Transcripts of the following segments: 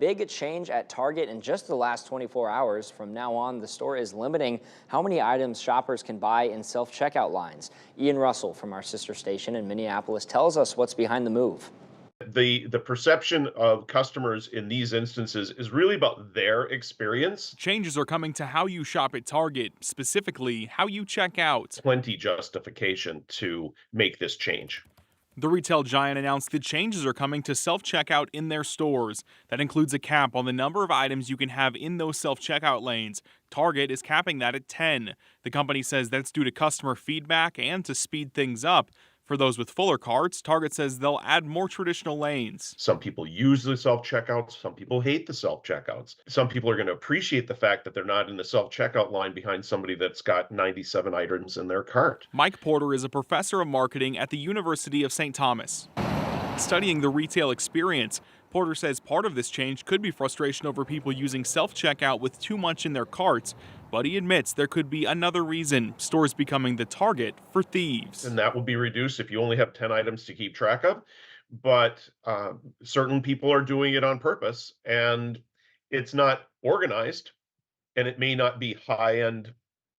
Big change at Target in just the last 24 hours. From now on, the store is limiting how many items shoppers can buy in self-checkout lines. Ian Russell from our sister station in Minneapolis tells us what's behind the move. The perception of customers in these instances is really about their experience. Changes are coming to how you shop at Target, specifically how you check out. Plenty justification to make this change. The retail giant announced that changes are coming to self-checkout in their stores. That includes a cap on the number of items you can have in those self-checkout lanes. Target is capping that at 10. The company says that's due to customer feedback and to speed things up. For those with fuller carts, Target says they'll add more traditional lanes. Some people use the self-checkouts, some people hate the self-checkouts. Some people are going to appreciate the fact that they're not in the self-checkout line behind somebody that's got 97 items in their cart. Mike Porter is a professor of marketing at the University of St. Thomas. Studying the retail experience, Porter says part of this change could be frustration over people using self-checkout with too much in their carts, but he admits there could be another reason: stores becoming the target for thieves. And that will be reduced if you only have 10 items to keep track of. But certain people are doing it on purpose, and it's not organized, and it may not be high-end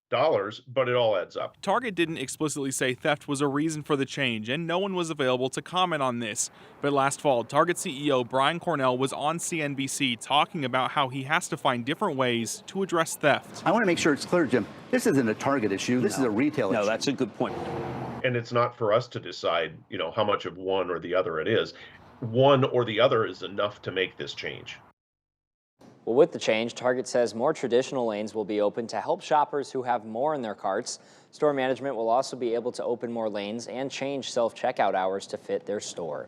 dollars, but it all adds up. Target didn't explicitly say theft was a reason for the change, and no one was available to comment on this. But last fall, Target CEO Brian Cornell was on CNBC talking about how he has to find different ways to address theft. I want to make sure it's clear, Jim. This isn't a Target issue. This is a retail issue. No, that's a good point. And it's not for us to decide, how much of one or the other it is. One or the other is enough to make this change. Well, with the change, Target says more traditional lanes will be open to help shoppers who have more in their carts. Store management will also be able to open more lanes and change self-checkout hours to fit their store.